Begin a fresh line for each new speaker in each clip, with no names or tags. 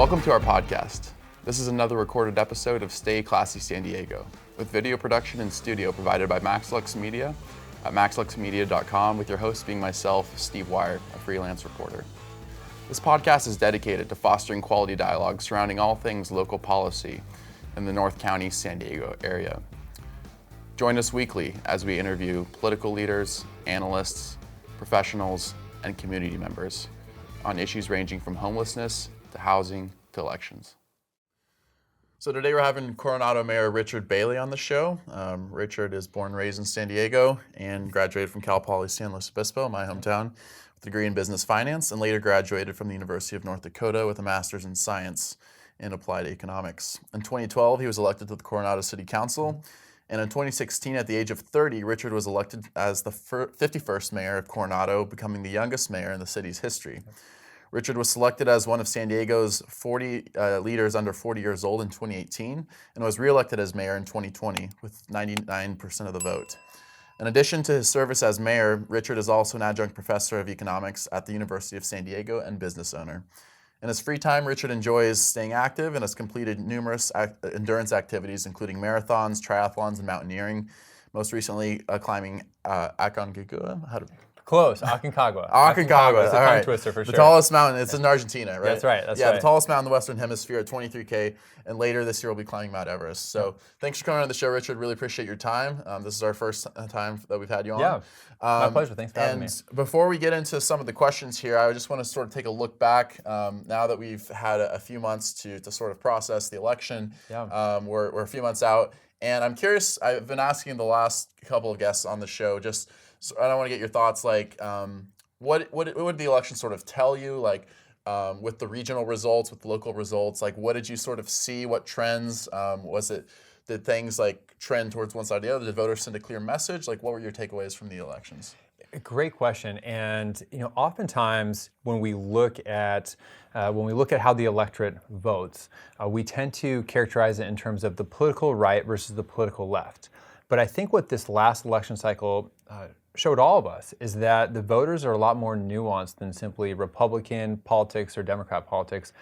Welcome to our podcast. This is another recorded episode of Stay Classy San Diego, with video production and studio provided by MaxLux Media at maxluxmedia.com, with your host being myself, Steve Wire, a freelance reporter. This podcast is dedicated to fostering quality dialogue surrounding all things local policy in the North County, San Diego area. Join us weekly as we interview political leaders, analysts, professionals, and community members on issues ranging from homelessness to housing to elections. So today we're having Coronado Mayor Richard Bailey on the show. Richard is born and raised in San Diego and graduated from Cal Poly San Luis Obispo, my hometown, with a degree in business finance, and later graduated from the University of North Dakota with a master's in science in applied economics. In 2012, he was elected to the Coronado City Council. And in 2016, at the age of 30, Richard was elected as the 51st mayor of Coronado, becoming the youngest mayor in the city's history. Richard was selected as one of San Diego's 40 leaders under 40 years old in 2018 and was reelected as mayor in 2020 with 99% of the vote. In addition to his service as mayor, Richard is also an adjunct professor of economics at the University of San Diego and business owner. In his free time, Richard enjoys staying active and has completed numerous endurance activities, including marathons, triathlons, and mountaineering. Most recently, climbing Aconcagua.
Close, Aconcagua.
Aconcagua,
It's a tongue twister for sure.
The tallest mountain, it's in Argentina, right?
That's right,
the tallest mountain in the Western Hemisphere at 23K, and later this year we'll be climbing Mount Everest. So thanks for coming on the show, Richard. Really appreciate your time. This is our first time that we've had you on.
Yeah, my pleasure. Thanks for having me.
And before we get into some of the questions here, I just want to sort of take a look back now that we've had a few months to sort of process the election.
Yeah.
We're a few months out, and I'm curious, I've been asking the last couple of guests on the show, just so I want to get your thoughts, like what would the election sort of tell you, like with the regional results, with the local results, like what did you sort of see, what trends, did things like trend towards one side or the other, did voters send a clear message, like what were your takeaways from the elections?
Great question, and oftentimes when we look at how the electorate votes, we tend to characterize it in terms of the political right versus the political left. But I think what this last election cycle showed all of us is that the voters are a lot more nuanced than simply Republican politics or Democrat politics.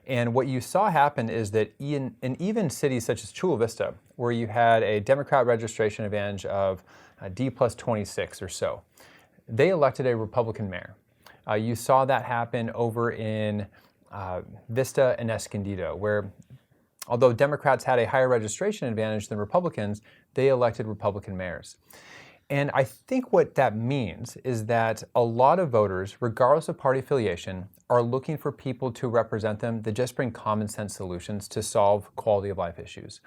And what you saw happen is that in even cities such as Chula Vista, where you had a Democrat registration advantage of D plus 26 or so, they elected a Republican mayor. You saw that happen over in Vista and Escondido, where although Democrats had a higher registration advantage than Republicans, they elected Republican mayors. And I think what that means is that a lot of voters, regardless of party affiliation, are looking for people to represent them that just bring common sense solutions to solve quality of life issues.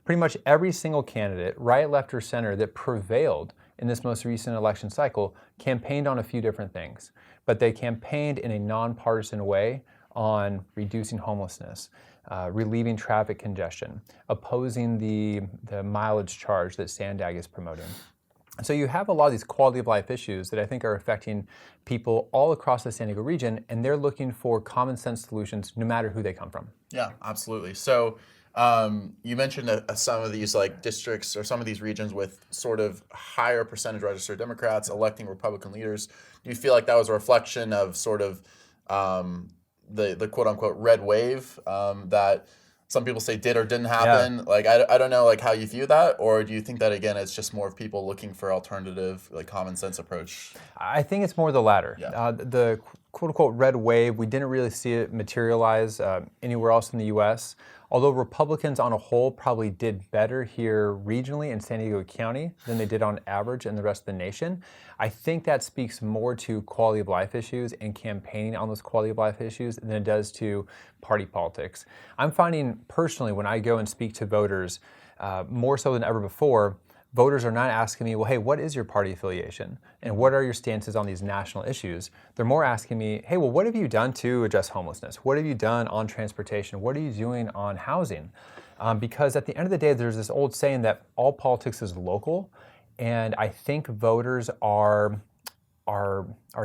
Pretty much every single candidate, right, left, or center, that prevailed in this most recent election cycle campaigned on a few different things. But they campaigned in a nonpartisan way on reducing homelessness, relieving traffic congestion, opposing the mileage charge that SANDAG is promoting. So you have a lot of these quality of life issues that I think are affecting people all across the San Diego region, and they're looking for common sense solutions no matter who they come from.
Yeah, absolutely. So you mentioned some of these like districts or some of these regions with sort of higher percentage registered Democrats electing Republican leaders. Do you feel like that was a reflection of sort of the quote unquote red wave that some people say did or didn't happen? Yeah. Like, I don't know like how you view that, or do you think that again it's just more of people looking for alternative, like common sense approach?
I think it's more the latter.
Yeah.
The quote unquote red wave, we didn't really see it materialize anywhere else in the US. Although Republicans on a whole probably did better here regionally in San Diego County than they did on average in the rest of the nation, I think that speaks more to quality of life issues and campaigning on those quality of life issues than it does to party politics. I'm finding personally when I go and speak to voters, more so than ever before, voters are not asking me, well, hey, what is your party affiliation? And what are your stances on these national issues? They're more asking me, hey, well, what have you done to address homelessness? What have you done on transportation? What are you doing on housing? Because at the end of the day, there's this old saying that all politics is local. And I think voters are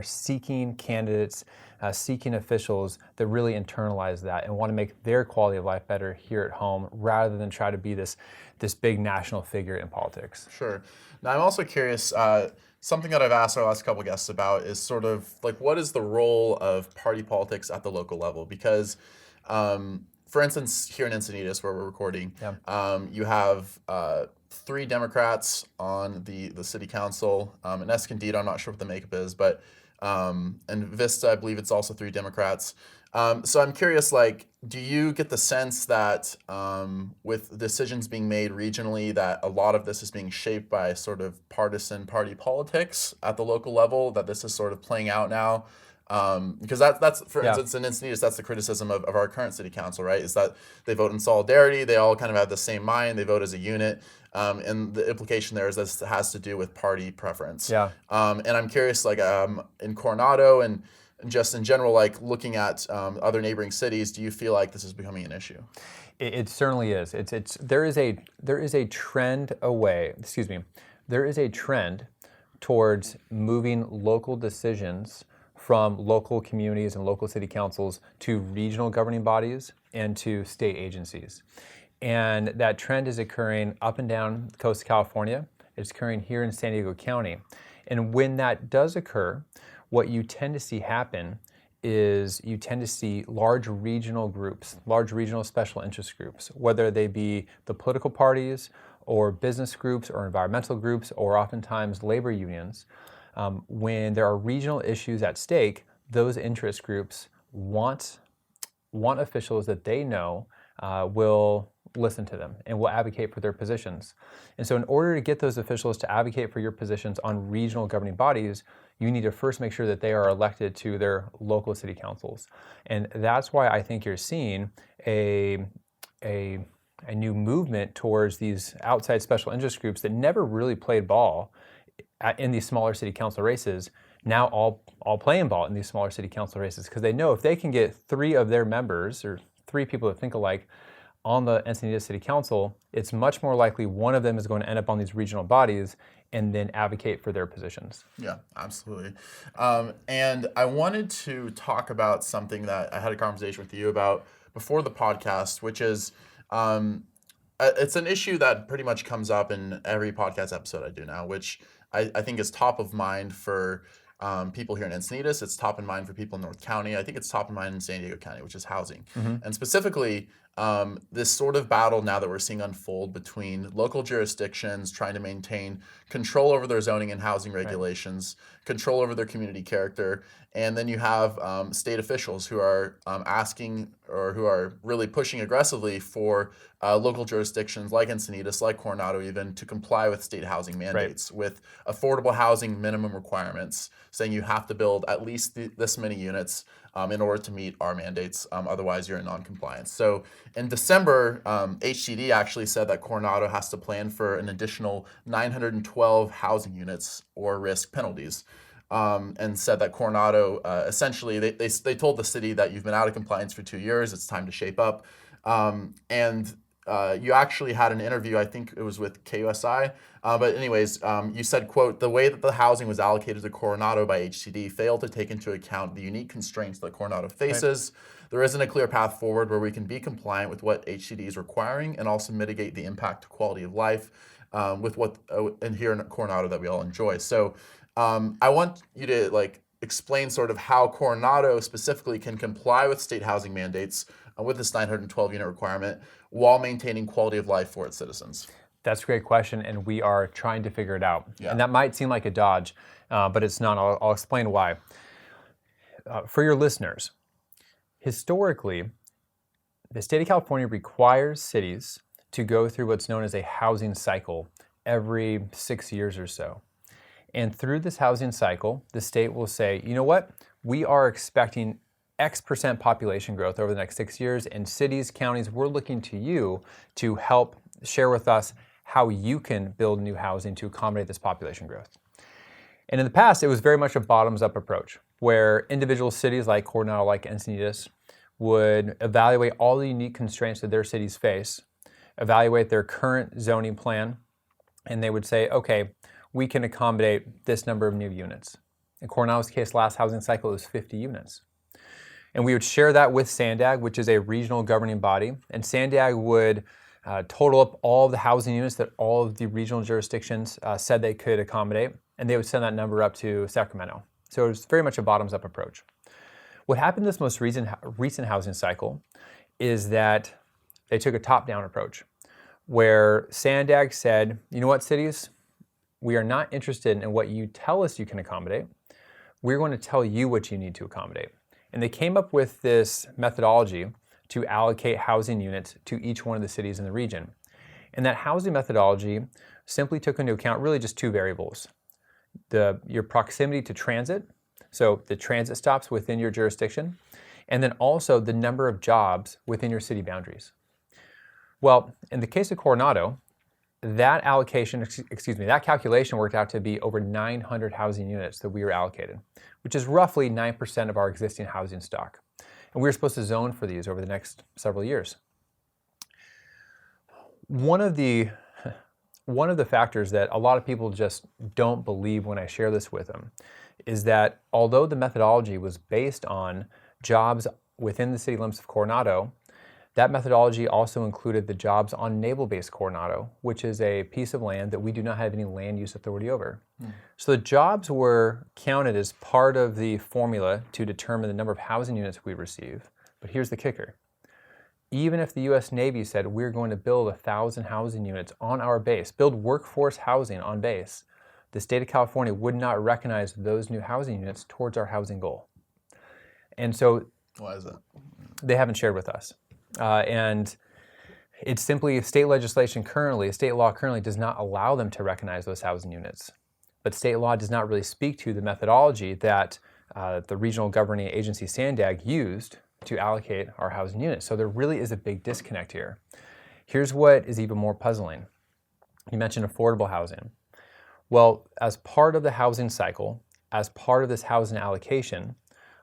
seeking candidates, seeking officials that really internalize that and want to make their quality of life better here at home rather than try to be this big national figure in politics.
Sure. Now I'm also curious, something that I've asked our last couple guests about is sort of like what is the role of party politics at the local level? Because For instance, here in Encinitas, where we're recording,
Yeah.
you have 3 Democrats on the city council. In Escondido, I'm not sure what the makeup is, but and Vista, I believe it's also 3 Democrats. So I'm curious, like, do you get the sense that with decisions being made regionally, that a lot of this is being shaped by sort of partisan party politics at the local level, that this is sort of playing out now? Because that's for
Yeah.
instance, in Encinitas, that's the criticism of our current city council, right? Is that they vote in solidarity, they all kind of have the same mind, they vote as a unit. And the implication there is this has to do with party preference.
Yeah.
And I'm curious, like in Coronado and just in general, like looking at other neighboring cities, do you feel like this is becoming an issue?
It certainly is. There is a trend away. Excuse me. There is a trend towards moving local decisions from local communities and local city councils to regional governing bodies and to state agencies. And that trend is occurring up and down the coast of California. It's occurring here in San Diego County. And when that does occur, what you tend to see happen is you tend to see large regional groups, large regional special interest groups, whether they be the political parties or business groups or environmental groups or oftentimes labor unions. When there are regional issues at stake, those interest groups want officials that they know will listen to them and will advocate for their positions. And so in order to get those officials to advocate for your positions on regional governing bodies, you need to first make sure that they are elected to their local city councils. And that's why I think you're seeing a new movement towards these outside special interest groups that never really played ball in these smaller city council races, now all playing ball in these smaller city council races, because they know if they can get 3 of their members or 3 people that think alike on the Encinitas City Council, it's much more likely one of them is going to end up on these regional bodies and then advocate for their positions.
Yeah, absolutely. And I wanted to talk about something that I had a conversation with you about before the podcast, which is it's an issue that pretty much comes up in every podcast episode I do now, which I think is top of mind for people here in Encinitas. It's top of mind for people in North County. I think it's top of mind in San Diego County, which is housing. And specifically, this sort of battle now that we're seeing unfold between local jurisdictions trying to maintain control over their zoning and housing regulations, control over their community character, and then you have state officials who are asking or who are really pushing aggressively for local jurisdictions like Encinitas, like Coronado even, to comply with state housing mandates, with affordable housing minimum requirements, saying you have to build at least this many units in order to meet our mandates, otherwise you're in non-compliance. So in December, HCD actually said that Coronado has to plan for an additional 912 housing units or risk penalties. And said that Coronado, essentially, they told the city that you've been out of compliance for 2 years, it's time to shape up. You actually had an interview, I think it was with KUSI, but anyways, you said, quote, "The way that the housing was allocated to Coronado by HCD failed to take into account the unique constraints that Coronado faces. Right. There isn't a clear path forward where we can be compliant with what HCD is requiring and also mitigate the impact to quality of life with what and here in Coronado that we all enjoy." So I want you to explain sort of how Coronado specifically can comply with state housing mandates with this 912 unit requirement while maintaining quality of life for its citizens.
That's a great question, and we are trying to figure it out.
Yeah.
And that might seem like a dodge, but it's not. I'll explain why. For your listeners, historically, the state of California requires cities to go through what's known as a housing cycle every 6 years or so. And through this housing cycle, the state will say, you know what, we are expecting X% population growth over the next 6 years, and cities, counties, we're looking to you to help share with us how you can build new housing to accommodate this population growth. And in the past, it was very much a bottoms-up approach, where individual cities like Coronado, like Encinitas, would evaluate all the unique constraints that their cities face, evaluate their current zoning plan, and they would say, okay, we can accommodate this number of new units. In Coronado's case, last housing cycle was 50 units. And we would share that with SANDAG, which is a regional governing body, and SANDAG would total up all of the housing units that all of the regional jurisdictions said they could accommodate, and they would send that number up to Sacramento. So it was very much a bottoms-up approach. What happened this most recent housing cycle is that they took a top-down approach where SANDAG said, you know what, cities, we are not interested in what you tell us you can accommodate. We're going to tell you what you need to accommodate. And they came up with this methodology to allocate housing units to each one of the cities in the region. And that housing methodology simply took into account really just two variables. Your proximity to transit, so the transit stops within your jurisdiction, and then also the number of jobs within your city boundaries. Well, in the case of Coronado, that calculation worked out to be over 900 housing units that we were allocated, which is roughly 9% of our existing housing stock. And we were supposed to zone for these over the next several years. One of the factors that a lot of people just don't believe when I share this with them is that although the methodology was based on jobs within the city limits of Coronado, that methodology also included the jobs on Naval Base Coronado, which is a piece of land that we do not have any land use authority over. So the jobs were counted as part of the formula to determine the number of housing units we receive. But here's the kicker. Even if the U.S. Navy said we're going to build 1,000 housing units on our base, build workforce housing on base, the state of California would not recognize those new housing units towards our housing goal. And so,
why is that?
They haven't shared with us. And it's simply state law currently does not allow them to recognize those housing units. But state law does not really speak to the methodology that the regional governing agency SANDAG used to allocate our housing units. So there really is a big disconnect here. Here's what is even more puzzling. You mentioned affordable housing. Well, as part of the housing cycle, as part of this housing allocation,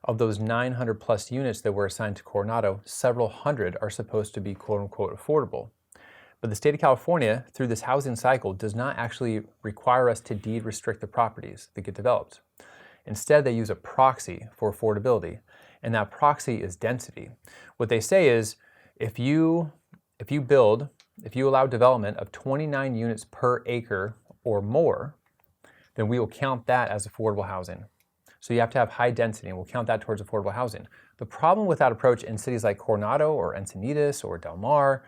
of those 900 plus units that were assigned to Coronado, several hundred are supposed to be quote unquote affordable. But the state of California, through this housing cycle, does not actually require us to deed restrict the properties that get developed. Instead, they use a proxy for affordability, and that proxy is density. What they say is, if you allow development of 29 units per acre or more, then we will count that as affordable housing. So you have to have high density, and we'll count that towards affordable housing. The problem with that approach in cities like Coronado or Encinitas or Del Mar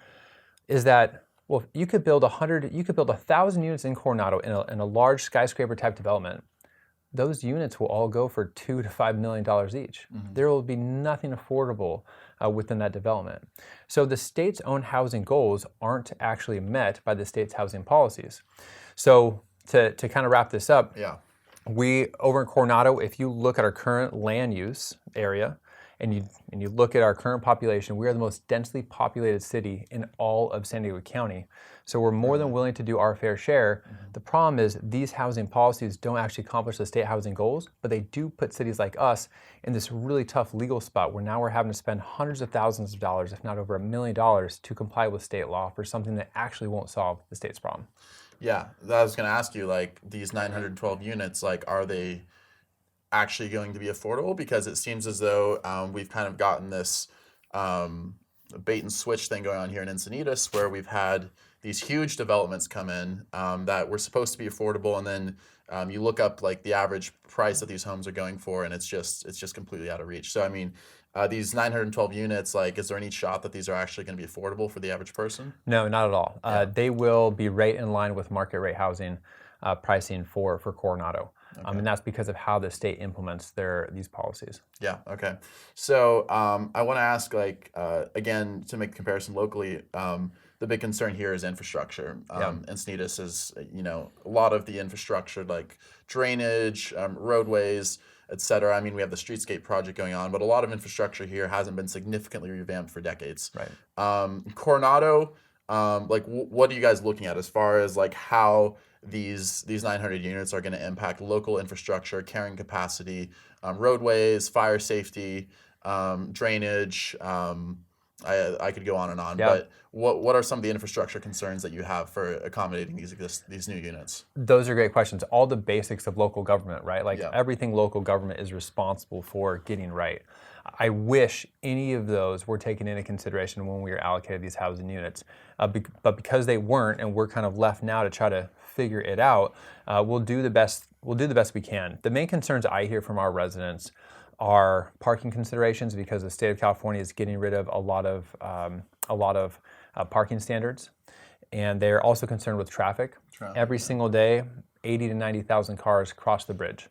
is that, well, you could build 1,000 units in Coronado in a large skyscraper type development. Those units will all go for $2 to $5 million each. Mm-hmm. There will be nothing affordable within that development. So the state's own housing goals aren't actually met by the state's housing policies. So to kind of wrap this up, we, over in Coronado, if you look at our current land use area and you look at our current population, we are the most densely populated city in all of San Diego County. So we're more than willing to do our fair share. Mm-hmm. The problem is these housing policies don't actually accomplish the state housing goals, but they do put cities like us in this really tough legal spot where now we're having to spend hundreds of thousands of dollars, if not over $1 million, to comply with state law for something that actually won't solve the state's problem.
Yeah, I was going to ask you, like, these 912 units, like, are they actually going to be affordable? Because it seems as though we've kind of gotten this bait and switch thing going on here in Encinitas, where we've had these huge developments come in that were supposed to be affordable, and then you look up like the average price that these homes are going for, and it's just completely out of reach. So I mean, these 912 units, like, is there any shot that these are actually going to be affordable for the average person?
No, not at all. They will be right in line with market rate housing pricing for Coronado. Okay. And that's because of how the state implements these policies.
Yeah, okay. So I want to ask, like, again, to make the comparison locally, the big concern here is infrastructure. Encinitas is, a lot of the infrastructure, like drainage, roadways, et cetera. I mean, we have the streetscape project going on, but a lot of infrastructure here hasn't been significantly revamped for decades.
Right.
Coronado, what are you guys looking at as far as like how these 900 units are going to impact local infrastructure, carrying capacity, roadways, fire safety, drainage? I could go on and on, but what are some of the infrastructure concerns that you have for accommodating these new units?
Those are great questions. All the basics of local government, right? Like everything local government is responsible for getting right. I wish any of those were taken into consideration when we were allocated these housing units, but because they weren't, and we're kind of left now to try to figure it out, we'll do the best we can. The main concerns I hear from our residents are parking considerations because the state of California is getting rid of a lot of parking standards, and they're also concerned with traffic. Every single day, 80 to 90,000 cars cross the bridge.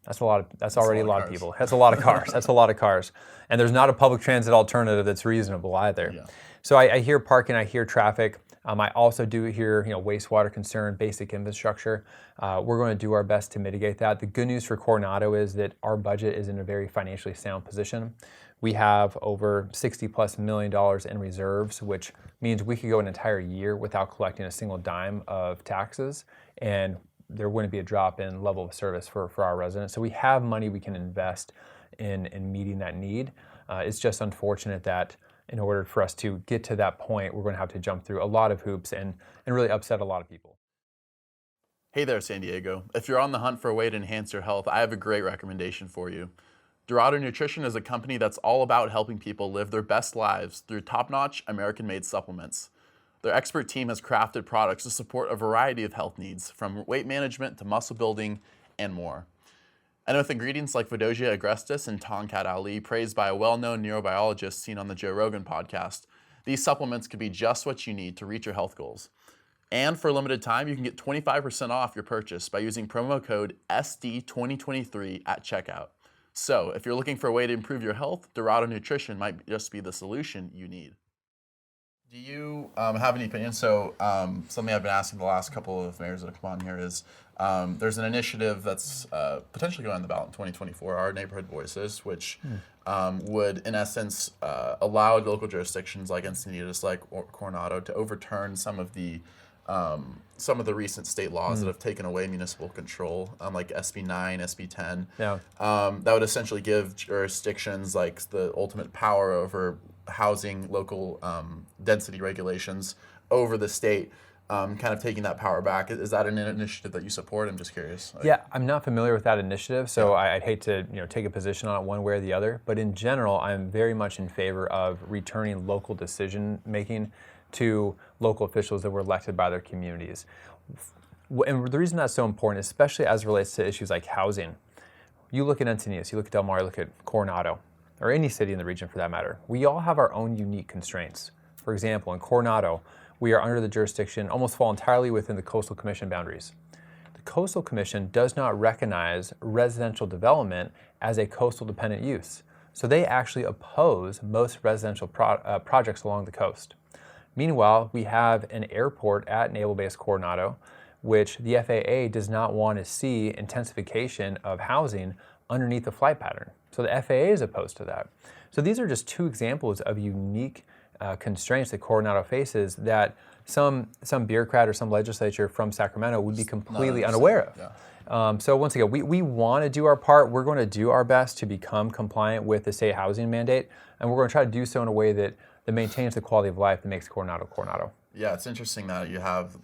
That's already a lot of people. That's a lot of cars. That's a lot of cars. And there's not a public transit alternative that's reasonable either. Yeah. So I hear parking, I hear traffic. I also do hear wastewater concern, basic infrastructure. We're going to do our best to mitigate that. The good news for Coronado is that our budget is in a very financially sound position. We have over $60+ million in reserves, which means we could go an entire year without collecting a single dime of taxes, and there wouldn't be a drop in level of service for our residents. So we have money we can invest in meeting that need. It's just unfortunate that in order for us to get to that point, we're going to have to jump through a lot of hoops and really upset a lot of people.
Hey there, San Diego. If you're on the hunt for a way to enhance your health, I have a great recommendation for you. Dorado Nutrition is a company that's all about helping people live their best lives through top-notch American-made supplements. Their expert team has crafted products to support a variety of health needs, from weight management to muscle building and more. And with ingredients like Vidosia agrestis and Tongkat Ali, praised by a well-known neurobiologist seen on the Joe Rogan podcast, these supplements could be just what you need to reach your health goals. And for a limited time, you can get 25% off your purchase by using promo code SD2023 at checkout. So if you're looking for a way to improve your health, Dorado Nutrition might just be the solution you need. Do you have any opinions? So something I've been asking the last couple of mayors that have come on here is there's an initiative that's potentially going on the ballot in 2024, Our Neighborhood Voices, which would, in essence, allow local jurisdictions like Encinitas, like Coronado, to overturn some of the recent state laws that have taken away municipal control, like SB 9, SB 10. Yeah. That would essentially give jurisdictions like the ultimate power over housing, local density regulations over the state, kind of taking that power back. Is that an initiative that you support? I'm just curious.
Yeah, I'm not familiar with that initiative, so I'd hate to take a position on it one way or the other. But in general, I'm very much in favor of returning local decision making to local officials that were elected by their communities. And the reason that's so important, especially as it relates to issues like housing, you look at Encinitas, you look at Del Mar, you look at Coronado, or any city in the region for that matter, we all have our own unique constraints. For example, in Coronado, we are under the jurisdiction, almost fall entirely within the Coastal Commission boundaries. The Coastal Commission does not recognize residential development as a coastal dependent use. So they actually oppose most residential projects along the coast. Meanwhile, we have an airport at Naval Base Coronado, which the FAA does not want to see intensification of housing underneath the flight pattern. So the FAA is opposed to that. So these are just two examples of unique constraints that Coronado faces that some bureaucrat or some legislature from Sacramento would be completely unaware of. Yeah. So once again, we want to do our part. We're going to do our best to become compliant with the state housing mandate, and we're going to try to do so in a way that maintains the quality of life that makes Coronado Coronado.
Yeah, it's interesting that you have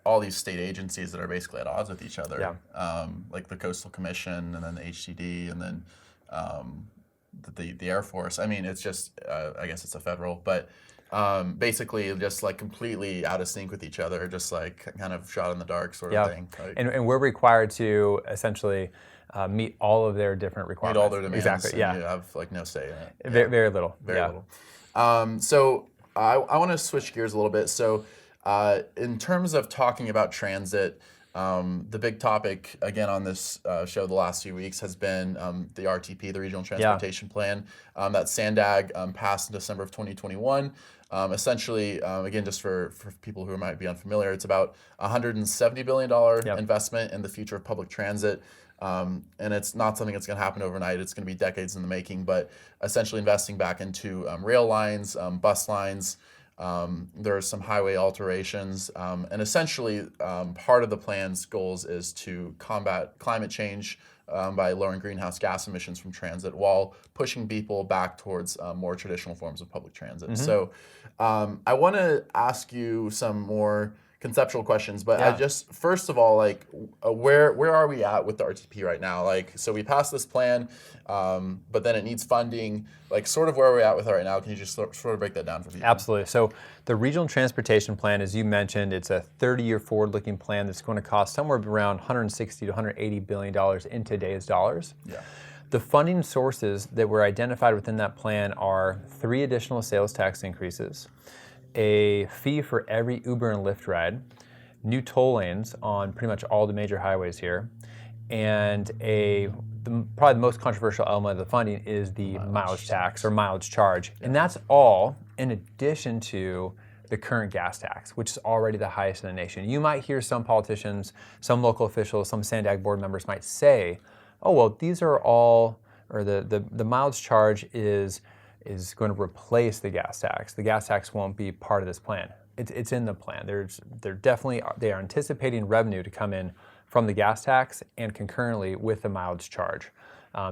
all these state agencies that are basically at odds with each other. Yeah. Like the Coastal Commission, and then the HCD, and then the Air Force. I mean, it's just, I guess it's a federal, but basically just like completely out of sync with each other, just like kind of shot in the dark sort of thing. Like,
and we're required to essentially meet all of their different requirements.
Meet all their demands.
Exactly, yeah.
You have like no say in it.
Yeah. Very little.
Very little. So I want to switch gears a little bit. So in terms of talking about transit, the big topic, again, on this show the last few weeks has been the RTP, the Regional Transportation Plan, that SANDAG passed in December of 2021. Essentially, again, just for people who might be unfamiliar, it's about $170 billion investment in the future of public transit. And it's not something that's going to happen overnight. It's going to be decades in the making, but essentially investing back into rail lines, bus lines. There are some highway alterations, and essentially part of the plan's goals is to combat climate change by lowering greenhouse gas emissions from transit while pushing people back towards more traditional forms of public transit. Mm-hmm. So I want to ask you some more conceptual questions, but I just, first of all, like, where are we at with the RTP right now? Like, so we passed this plan, but then it needs funding. Like, sort of where are we at with it right now? Can you just sort of break that down for people?
Absolutely. So the Regional Transportation Plan, as you mentioned, it's a 30-year forward-looking plan that's going to cost somewhere around $160 to $180 billion in today's dollars. Yeah. The funding sources that were identified within that plan are 3 additional sales tax increases, a fee for every Uber and Lyft ride, new toll lanes on pretty much all the major highways here, and probably the most controversial element of the funding is the mileage tax or mileage charge. Yeah. And that's all in addition to the current gas tax, which is already the highest in the nation. You might hear some politicians, some local officials, some SANDAG board members might say, oh, well, these are all, or the mileage charge is going to replace the gas tax. The gas tax won't be part of this plan. It's in the plan. They are anticipating revenue to come in from the gas tax and concurrently with the mileage charge.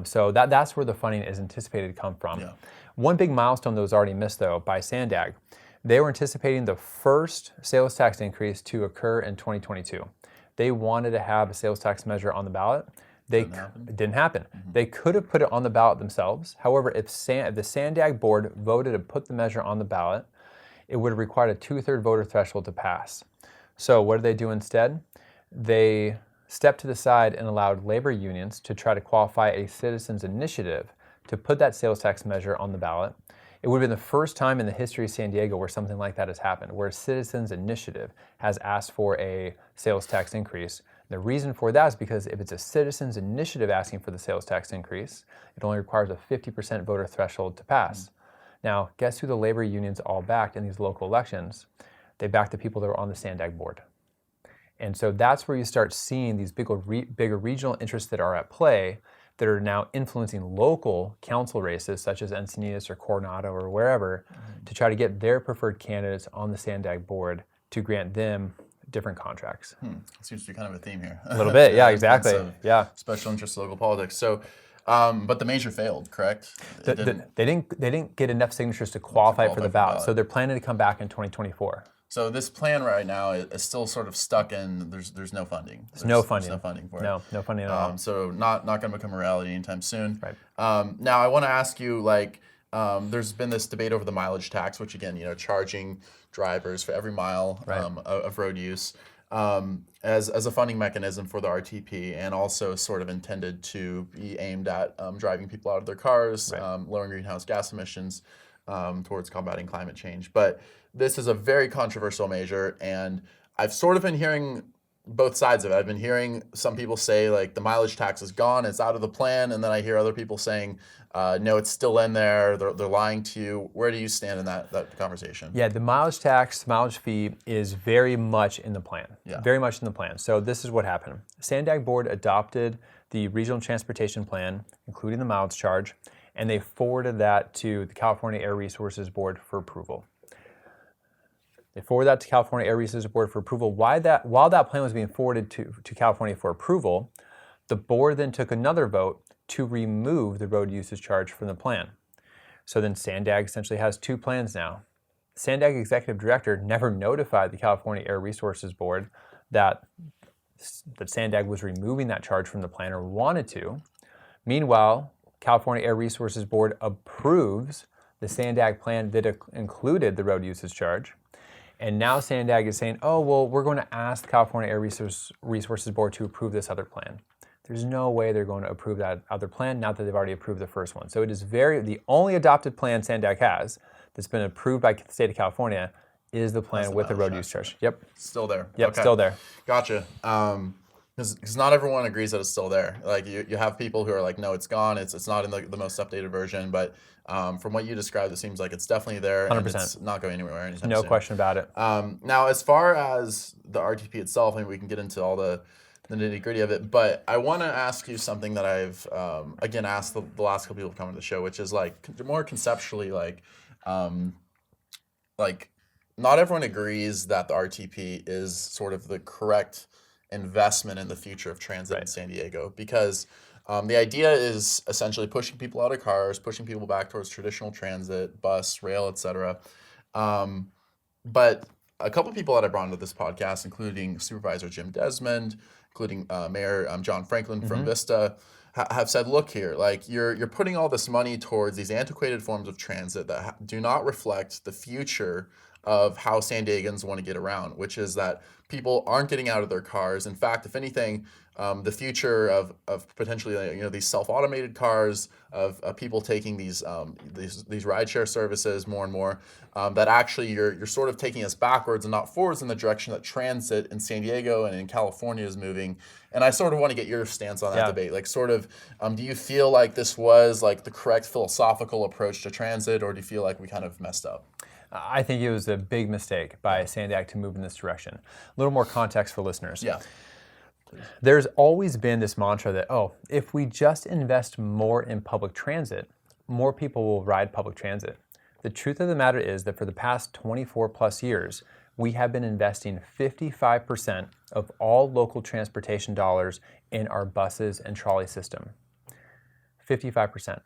So that's where the funding is anticipated to come from. Yeah. One big milestone that was already missed though by SANDAG, they were anticipating the first sales tax increase to occur in 2022. They wanted to have a sales tax measure on the ballot. It didn't happen. Mm-hmm. They could have put it on the ballot themselves. However, if the SANDAG board voted to put the measure on the ballot, it would have required a 2/3 voter threshold to pass. So what did they do instead? They stepped to the side and allowed labor unions to try to qualify a citizens' initiative to put that sales tax measure on the ballot. It would have been the first time in the history of San Diego where something like that has happened, where a citizens' initiative has asked for a sales tax increase. The reason for that is because if it's a citizens' initiative asking for the sales tax increase, it only requires a 50% voter threshold to pass. Mm-hmm. Now, guess who the labor unions all backed in these local elections? They backed the people that were on the SANDAG board. And so that's where you start seeing these bigger regional interests that are at play that are now influencing local council races such as Encinitas or Coronado or wherever to try to get their preferred candidates on the SANDAG board to grant them different contracts.
Seems to be kind of a theme here.
A little bit, yeah, exactly. Yeah.
Special interest local politics. So, but the measure failed, correct?
They didn't get enough signatures to qualify for the ballot, so they're planning to come back in 2024.
So this plan right now is still sort of stuck in. There's no funding.
There's no funding.
There's no funding for it.
No funding at all.
So not going to become a reality anytime soon.
Right.
Now I want to ask you, there's been this debate over the mileage tax, which again, charging drivers for every mile of road use as a funding mechanism for the RTP, and also sort of intended to be aimed at driving people out of their cars, lowering greenhouse gas emissions towards combating climate change. But this is a very controversial measure, and I've sort of been hearing both sides of it. I've been hearing some people say the mileage tax is gone, it's out of the plan, and then I hear other people saying, no, it's still in there, they're lying to you. Where do you stand in that conversation?
Yeah, the mileage tax, mileage fee is very much in the plan. Yeah. Very much in the plan. So this is what happened. SANDAG board adopted the regional transportation plan, including the mileage charge, and they forwarded that to the California Air Resources Board for approval. They forwarded that to California Air Resources Board for approval. While that plan was being forwarded to California for approval, the board then took another vote to remove the road usage charge from the plan. So then SANDAG essentially has 2 plans now. SANDAG executive director never notified the California Air Resources Board that SANDAG was removing that charge from the plan or wanted to. Meanwhile, California Air Resources Board approves the SANDAG plan that included the road usage charge. And now SANDAG is saying, oh, well, we're going to ask the California Air Resources Board to approve this other plan. There's no way they're going to approve that other plan now that they've already approved the first one. So it is the only adopted plan SANDAG has that's been approved by the state of California is the plan with the road use charge. Yep.
Still there.
Yep, okay. Still there.
Gotcha. Because not everyone agrees that it's still there. You have people who are like, no, it's gone. It's not in the most updated version. But from what you described, it seems like it's definitely there.
100%.
And it's not going anywhere anytime
no
soon.
Question about it.
Now, as far as the RTP itself, we can get into all the nitty-gritty of it. But I want to ask you something that I've, again, asked the last couple people who come to the show, which is more conceptually, not everyone agrees that the RTP is sort of the correct investment in the future of transit in San Diego, because the idea is essentially pushing people out of cars, pushing people back towards traditional transit, bus, rail, etc. But a couple of people that I brought into this podcast, including Supervisor Jim Desmond, including Mayor John Franklin from Vista, have said, look here, you're putting all this money towards these antiquated forms of transit that do not reflect the future of how San Diegans want to get around, which is that people aren't getting out of their cars. In fact, if anything, the future of potentially these self-automated cars, of people taking these rideshare services more and more, that actually you're sort of taking us backwards and not forwards in the direction that transit in San Diego and in California is moving. And I sort of want to get your stance on that debate. Like, sort of, do you feel like this was like the correct philosophical approach to transit, or do you feel like we kind of messed up?
I think it was a big mistake by SANDAG to move in this direction. A little more context for listeners.
Yeah.
There's always been this mantra that, if we just invest more in public transit, more people will ride public transit. The truth of the matter is that for the past 24 plus years, we have been investing 55% of all local transportation dollars in our buses and trolley system. 55%.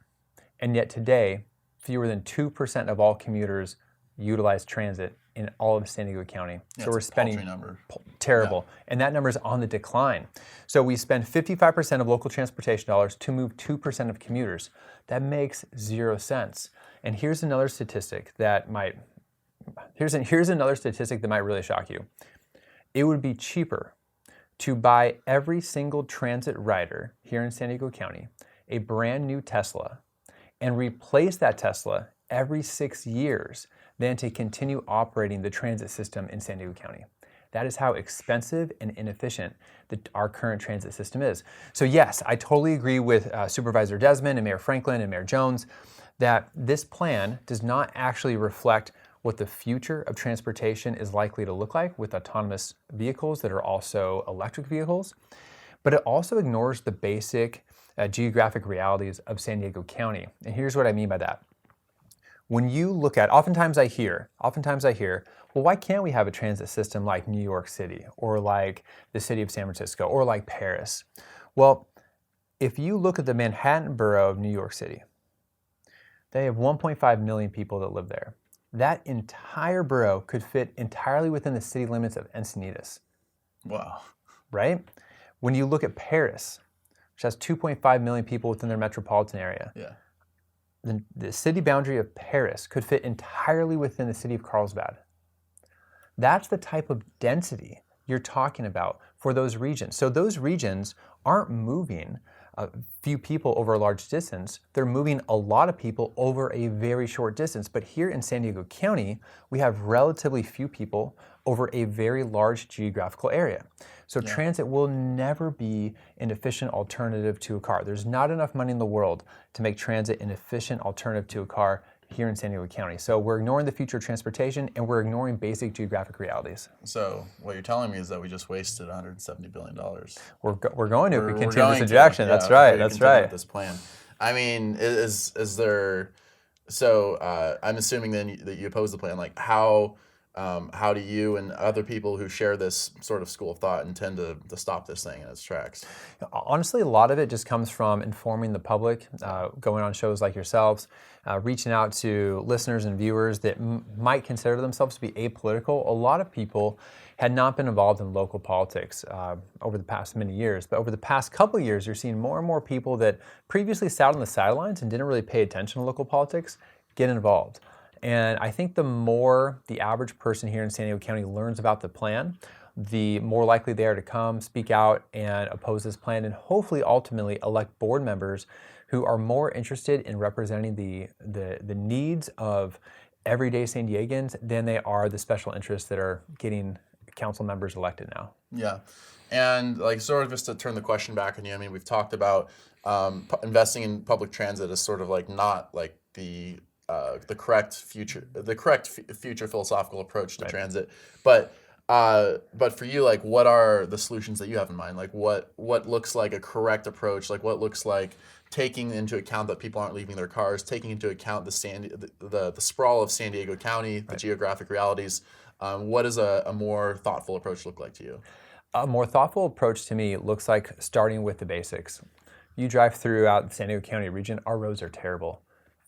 And yet today, fewer than 2% of all commuters utilize transit in all of San Diego County.
Yeah,
so we're spending
number.
Terrible. Yeah. And that number is on the decline. So we spend 55% of local transportation dollars to move 2% of commuters. That makes zero sense. And here's another statistic that might really shock you. It would be cheaper to buy every single transit rider here in San Diego County a brand new Tesla and replace that Tesla every 6 years than to continue operating the transit system in San Diego County. That is how expensive and inefficient our current transit system is. So yes, I totally agree with Supervisor Desmond and Mayor Franklin and Mayor Jones that this plan does not actually reflect what the future of transportation is likely to look like with autonomous vehicles that are also electric vehicles, but it also ignores the basic geographic realities of San Diego County. And here's what I mean by that. When you look at, oftentimes I hear, well, why can't we have a transit system like New York City or like the city of San Francisco or like Paris? Well, if you look at the Manhattan borough of New York City, they have 1.5 million people that live there. That entire borough could fit entirely within the city limits of Encinitas.
Wow.
Right? When you look at Paris, which has 2.5 million people within their metropolitan area, the city boundary of Paris could fit entirely within the city of Carlsbad. That's the type of density you're talking about for those regions. So those regions aren't moving a few people over a large distance. They're moving a lot of people over a very short distance. But here in San Diego County, we have relatively few people over a very large geographical area. So transit will never be an efficient alternative to a car. There's not enough money in the world to make transit an efficient alternative to a car here in San Diego County. So we're ignoring the future of transportation and we're ignoring basic geographic realities.
So what you're telling me is that we just wasted $170 billion.
We're going to if we continue this direction. That's right.
With this plan. I mean, is there? So I'm assuming then that you oppose the plan. Like, how do you and other people who share this sort of school of thought intend to stop this thing in its tracks?
Honestly, a lot of it just comes from informing the public, going on shows like yourselves, reaching out to listeners and viewers that might consider themselves to be apolitical. A lot of people had not been involved in local politics over the past many years, but over the past couple of years, you're seeing more and more people that previously sat on the sidelines and didn't really pay attention to local politics get involved. And I think the more the average person here in San Diego County learns about the plan, the more likely they are to come, speak out, and oppose this plan, and hopefully ultimately elect board members who are more interested in representing the needs of everyday San Diegans than they are the special interests that are getting council members elected now. Yeah.
And like, sort of just to turn the question back on you, I mean, we've talked about investing in public transit as sort of like not like the correct future philosophical approach to transit, but for you, like, what are the solutions that you have in mind? Like, what looks like a correct approach? Like, what looks like taking into account that people aren't leaving their cars, taking into account the sprawl of San Diego County, the geographic realities. What does a more thoughtful approach look like to you?
A more thoughtful approach to me looks like starting with the basics. You drive throughout the San Diego County region, our roads are terrible.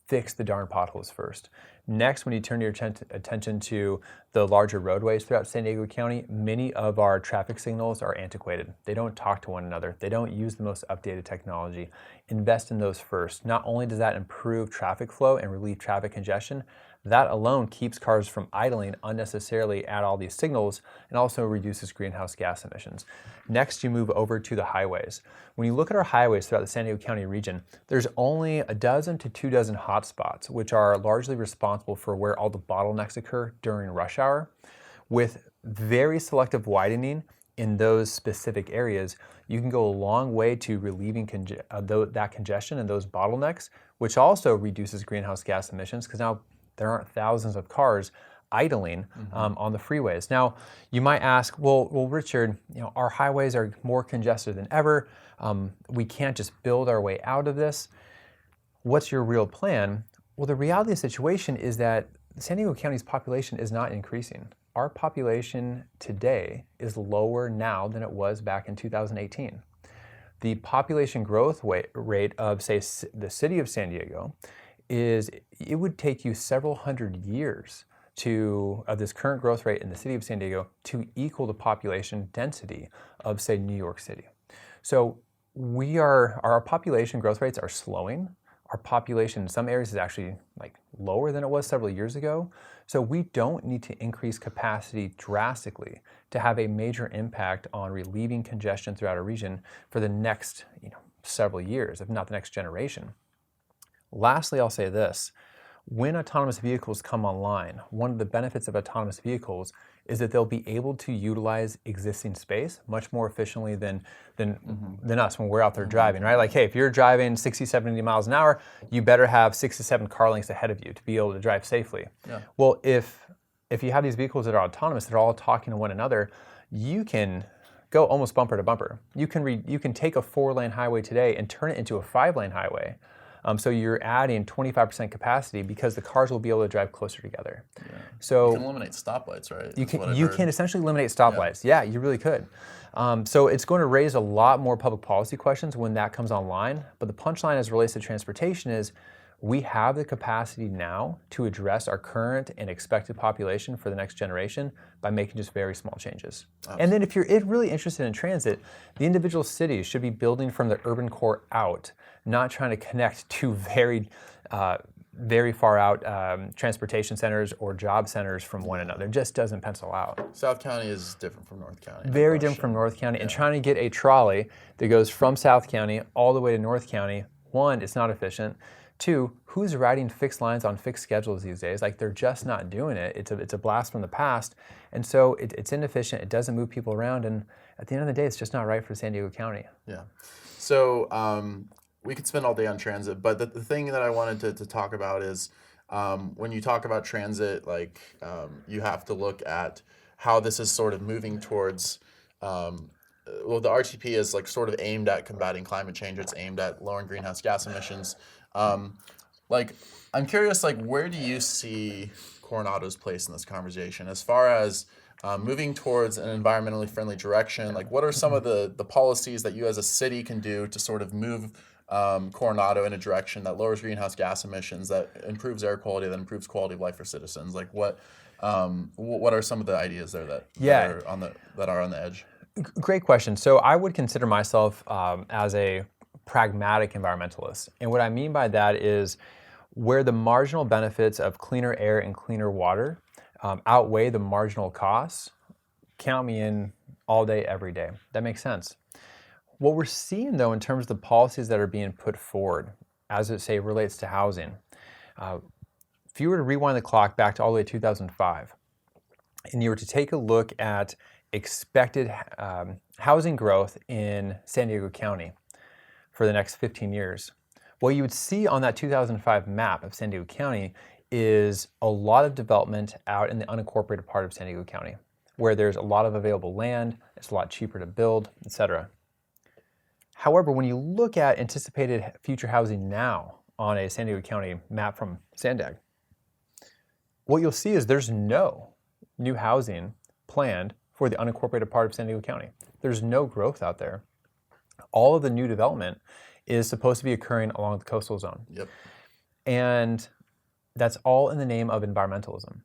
Fix the darn potholes first. Next, when you turn your attention to the larger roadways throughout San Diego County, many of our traffic signals are antiquated. They don't talk to one another. They don't use the most updated technology. Invest in those first. Not only does that improve traffic flow and relieve traffic congestion, That alone keeps cars from idling unnecessarily at all these signals and also reduces greenhouse gas emissions. Next, you move over to the highways. When you look at our highways throughout the San Diego County region, there's only a dozen to 24 hotspots, which are largely responsible for where all the bottlenecks occur during rush hour. With very selective widening in those specific areas, you can go a long way to relieving that congestion and those bottlenecks, which also reduces greenhouse gas emissions because now there aren't thousands of cars idling on the freeways. Now, you might ask, well, Richard, our highways are more congested than ever. We can't just build our way out of this. What's your real plan? Well, the reality of the situation is that San Diego County's population is not increasing. Our population today is lower now than it was back in 2018. The population growth rate of, say, the city of San Diego it would take you several hundred years of this current growth rate in the city of San Diego to equal the population density of, say, New York City. So our population growth rates are slowing. Our population in some areas is actually lower than it was several years ago. So we don't need to increase capacity drastically to have a major impact on relieving congestion throughout a region for the next several years, if not the next generation. Lastly, I'll say this. When autonomous vehicles come online, one of the benefits of autonomous vehicles is that they'll be able to utilize existing space much more efficiently than us when we're out there driving, right? Like, hey, if you're driving 60, 70 miles an hour, you better have 6 to 7 car lengths ahead of you to be able to drive safely. Yeah. Well, if you have these vehicles that are autonomous, they're all talking to one another, you can go almost bumper to bumper. You can take a 4-lane highway today and turn it into a 5-lane highway. So you're adding 25% capacity because the cars will be able to drive closer together. Yeah. So
you can eliminate stoplights, right?
You can essentially eliminate stoplights. Yeah, you really could. So it's going to raise a lot more public policy questions when that comes online. But the punchline as it relates to transportation is we have the capacity now to address our current and expected population for the next generation by making just very small changes. Absolutely. And then if you're really interested in transit, the individual cities should be building from the urban core out, not trying to connect to very far out transportation centers or job centers from one another. It just doesn't pencil out.
South County is different from North County.
Very different from North County. Yeah. And trying to get a trolley that goes from South County all the way to North County, one, it's not efficient. Two, who's riding fixed lines on fixed schedules these days? They're just not doing it. It's a blast from the past. And so it's inefficient. It doesn't move people around. And at the end of the day, it's just not right for San Diego County.
Yeah. So we could spend all day on transit, but the thing that I wanted to talk about is when you talk about transit, you have to look at how this is sort of moving towards the RTP is sort of aimed at combating climate change. It's aimed at lowering greenhouse gas emissions. I'm curious, where do you see Coronado's place in this conversation as far as moving towards an environmentally friendly direction? What are some of the policies that you as a city can do to sort of move Coronado in a direction that lowers greenhouse gas emissions, that improves air quality, that improves quality of life for citizens? What are some of the ideas there that are on the edge?
Great question. So I would consider myself as a pragmatic environmentalist. And what I mean by that is where the marginal benefits of cleaner air and cleaner water outweigh the marginal costs, count me in all day, every day. That makes sense. What we're seeing, though, in terms of the policies that are being put forward, as it, say, relates to housing, if you were to rewind the clock back to all the way to 2005, and you were to take a look at expected housing growth in San Diego County for the next 15 years, what you would see on that 2005 map of San Diego County is a lot of development out in the unincorporated part of San Diego County, where there's a lot of available land, it's a lot cheaper to build, etc. However, when you look at anticipated future housing now on a San Diego County map from SANDAG, what you'll see is there's no new housing planned for the unincorporated part of San Diego County. There's no growth out there. All of the new development is supposed to be occurring along the coastal zone. Yep. And that's all in the name of environmentalism.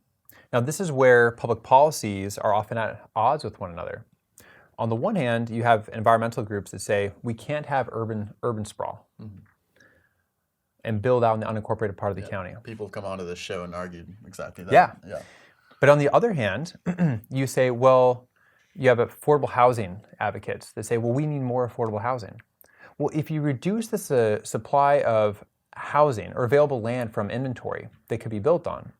Now, this is where public policies are often at odds with one another. On the one hand, you have environmental groups that say we can't have urban sprawl. Mm-hmm. and build out in the unincorporated part of the county.
People have come onto this show and argued exactly that.
Yeah. But on the other hand, you say, well, you have affordable housing advocates that say, well, we need more affordable housing. Well, if you reduce the supply of housing or available land from inventory that could be built on,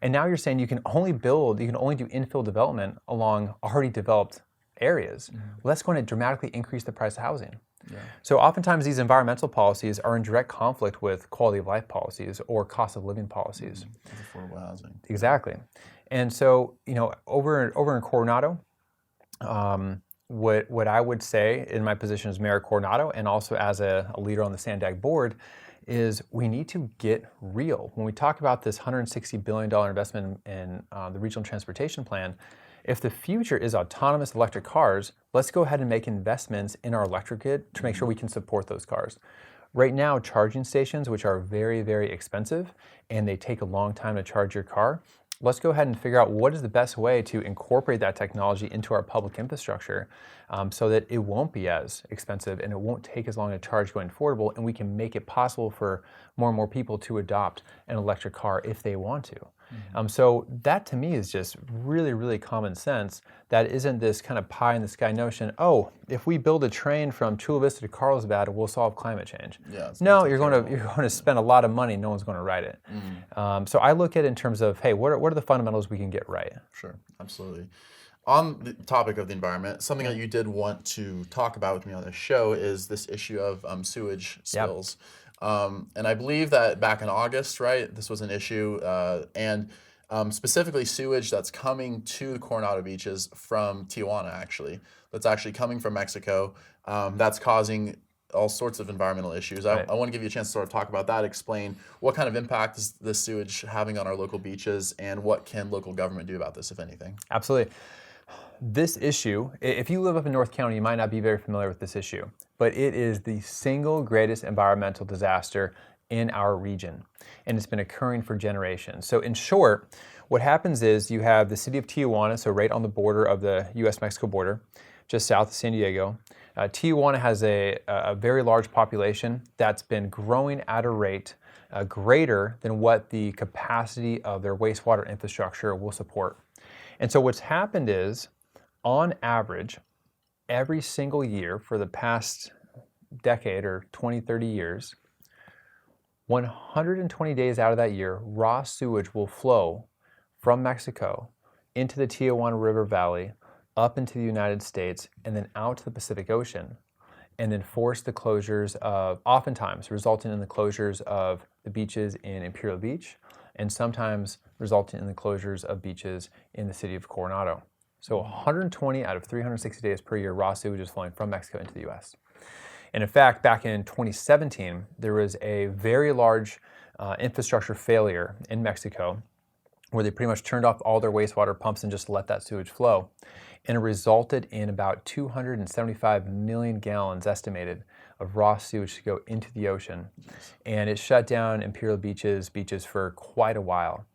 and now you're saying you can only do infill development along already developed areas, well, that's going to dramatically increase the price of housing. Yeah. So oftentimes these environmental policies are in direct conflict with quality of life policies or cost of living policies.
Affordable housing.
Exactly. And so, over in Coronado, what I would say in my position as Mayor of Coronado and also as a leader on the SANDAG board is we need to get real. When we talk about this $160 billion investment in the Regional Transportation Plan, if the future is autonomous electric cars, let's go ahead and make investments in our electric grid to make sure we can support those cars. Right now, charging stations, which are very, very expensive, and they take a long time to charge your car, let's go ahead and figure out what is the best way to incorporate that technology into our public infrastructure so that it won't be as expensive and it won't take as long to charge going forward, and we can make it possible for more and more people to adopt an electric car if they want to. So that to me is just really, really common sense. That isn't this kind of pie in the sky notion, oh, if we build a train from Chula Vista to Carlsbad, we'll solve climate change. No, you're going to spend a lot of money, no one's going to ride it. So I look at it in terms of, hey, what are the fundamentals we can get right?
Sure, absolutely. On the topic of the environment, something that you did want to talk about with me on this show is this issue of sewage spills. And I believe that back in August, right, this was an issue, and specifically sewage that's coming to the Coronado beaches from Tijuana, actually. That's actually coming from Mexico. That's causing all sorts of environmental issues. I want to give you a chance to sort of talk about that, explain what kind of impact is this sewage having on our local beaches, and what can local government do about this, if anything.
Absolutely. This issue, if you live up in North County, you might not be very familiar with this issue, but it is the single greatest environmental disaster in our region, and it's been occurring for generations. So in short, what happens is you have the city of Tijuana, so right on the border of the U.S.-Mexico border, just south of San Diego. Tijuana has a very large population that's been growing at a rate greater than what the capacity of their wastewater infrastructure will support. And so what's happened is, on average, every single year for the past decade or 20, 30 years, 120 days out of that year, raw sewage will flow from Mexico into the Tijuana River Valley, up into the United States, and then out to the Pacific Ocean, and then force the closures of, oftentimes resulting in the closures of the beaches in Imperial Beach, and sometimes resulting in the closures of beaches in the city of Coronado. So 120 out of 360 days per year, raw sewage is flowing from Mexico into the U.S. And in fact, back in 2017, there was a very large infrastructure failure in Mexico where they pretty much turned off all their wastewater pumps and just let that sewage flow. And it resulted in about 275 million gallons estimated of raw sewage to go into the ocean. And it shut down Imperial beaches for quite a while.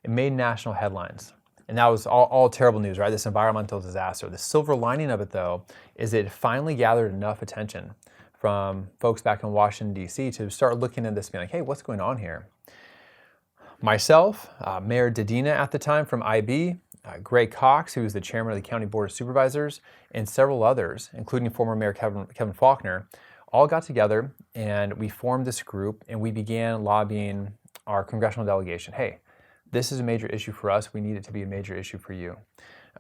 It made national headlines. And that was all terrible news, right? This environmental disaster. The silver lining of it, though, is it finally gathered enough attention from folks back in Washington, D.C. to start looking at this and being like, hey, what's going on here? Myself, Mayor Dedina at the time from IB, Greg Cox, who was the chairman of the County Board of Supervisors, and several others, including former Mayor Kevin Faulkner, all got together and we formed this group and we began lobbying our congressional delegation. Hey, this is a major issue for us. We need it to be a major issue for you.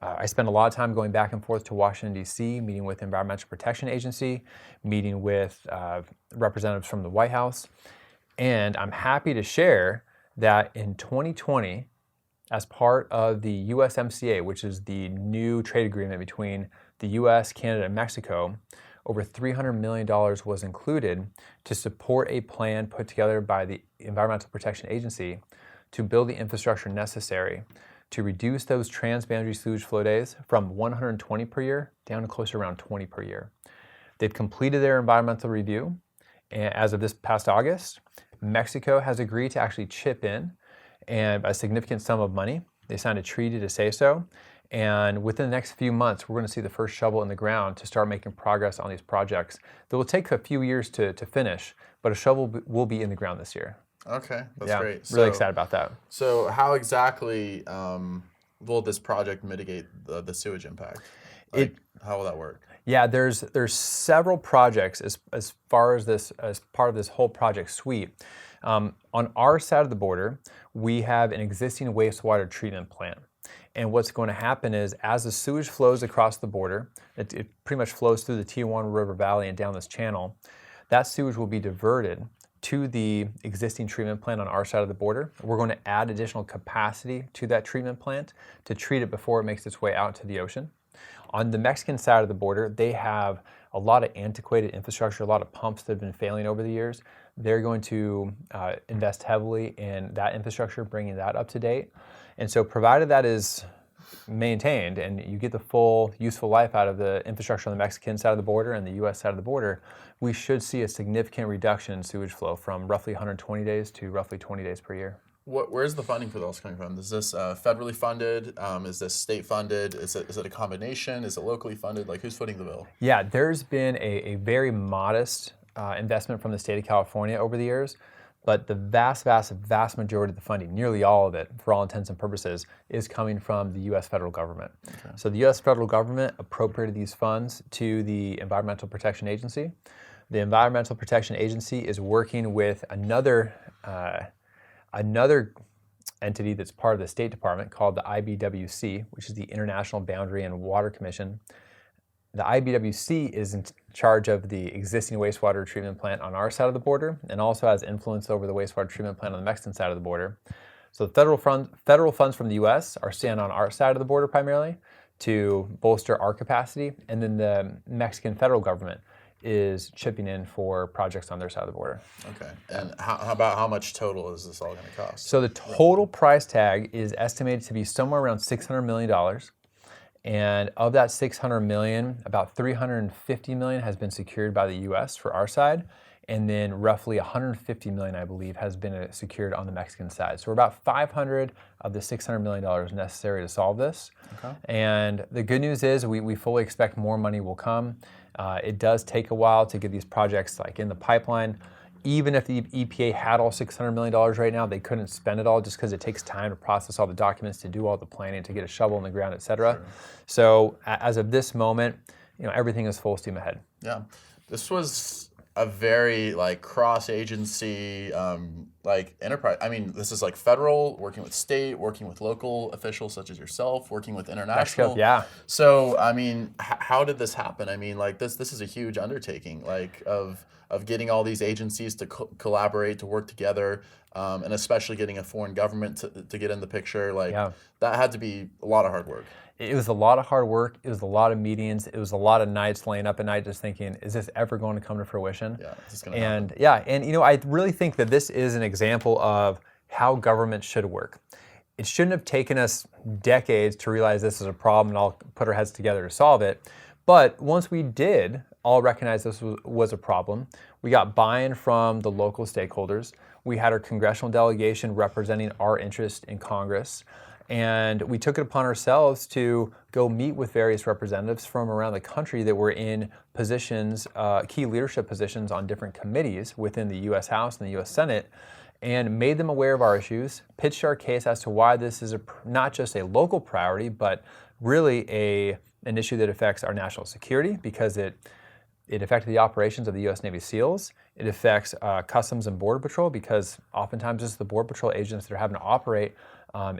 I spent a lot of time going back and forth to Washington, D.C., meeting with the Environmental Protection Agency, meeting with representatives from the White House. And I'm happy to share that in 2020, as part of the USMCA, which is the new trade agreement between the U.S., Canada, and Mexico, over $300 million was included to support a plan put together by the Environmental Protection Agency to build the infrastructure necessary to reduce those transboundary sewage flow days from 120 per year down to closer to around 20 per year. They've completed their environmental review, and as of this past August, Mexico has agreed to actually chip in and a significant sum of money. They signed a treaty to say so, And within the next few months, we're going to see the first shovel in the ground to start making progress on these projects. That will take a few years to finish, but a shovel will be in the ground this year.
Okay, that's great.
Really excited about that.
So how exactly will this project mitigate the sewage impact? How will that work?
Yeah, there's several projects as far as this, as part of this whole project suite. On our side of the border, we have an existing wastewater treatment plant. And what's going to happen is, as the sewage flows across the border, it pretty much flows through the Tijuana River Valley and down this channel, that sewage will be diverted to the existing treatment plant on our side of the border. We're going to add additional capacity to that treatment plant to treat it before it makes its way out to the ocean. On the Mexican side of the border, they have a lot of antiquated infrastructure, a lot of pumps that have been failing over the years. They're going to invest heavily in that infrastructure, bringing that up to date. And so provided that is maintained and you get the full useful life out of the infrastructure on the Mexican side of the border and the U.S. side of the border, we should see a significant reduction in sewage flow from roughly 120 days to roughly 20 days per year.
Where's the funding for those coming from? Is this federally funded? Is this state funded? Is it a combination? Is it locally funded? Like, who's footing the bill?
Yeah, there's been a very modest investment from the state of California over the years, but the vast majority of the funding, nearly all of it, for all intents and purposes, is coming from the U.S. federal government. Okay. So the U.S. federal government appropriated these funds to the Environmental Protection Agency. The Environmental Protection Agency is working with another entity that's part of the State Department called the IBWC, which is the International Boundary and Water Commission. The IBWC is in charge of the existing wastewater treatment plant on our side of the border and also has influence over the wastewater treatment plant on the Mexican side of the border. So the federal funds from the U.S. are staying on our side of the border primarily to bolster our capacity, and then the Mexican federal government is chipping in for projects on their side of the border.
Okay, and how much total is this all going to cost?
So the total price tag is estimated to be somewhere around $600 million. And of that $600 million, about $350 million has been secured by the U.S. for our side, and then roughly $150 million, I believe, has been secured on the Mexican side. So we're about $500 of the $600 million necessary to solve this. Okay. And the good news is we fully expect more money will come. It does take a while to get these projects like in the pipeline. Even if the EPA had all $600 million right now, they couldn't spend it all just because it takes time to process all the documents, to do all the planning, to get a shovel in the ground, et cetera. Sure. So as of this moment, everything is full steam ahead.
Yeah, this was a very cross-agency enterprise. I mean, this is federal, working with state, working with local officials such as yourself, working with international.
Yeah.
So I mean, how did this happen? I mean, this is a huge undertaking, of getting all these agencies to collaborate, to work together, and especially getting a foreign government to get in the picture. That had to be a lot of hard work.
It was a lot of hard work. It was a lot of meetings. It was a lot of nights laying up at night just thinking, is this ever going to come to fruition?
Yeah, is this going to happen?
And I really think that this is an example of how government should work. It shouldn't have taken us decades to realize this is a problem and all put our heads together to solve it. But once we did all recognize this was a problem, we got buy-in from the local stakeholders. We had our congressional delegation representing our interest in Congress. And we took it upon ourselves to go meet with various representatives from around the country that were in positions, key leadership positions on different committees within the U.S. House and the U.S. Senate, and made them aware of our issues, pitched our case as to why this is not just a local priority, but really an issue that affects our national security, because it affected the operations of the U.S. Navy SEALs. It affects Customs and Border Patrol, because oftentimes it's the Border Patrol agents that are having to operate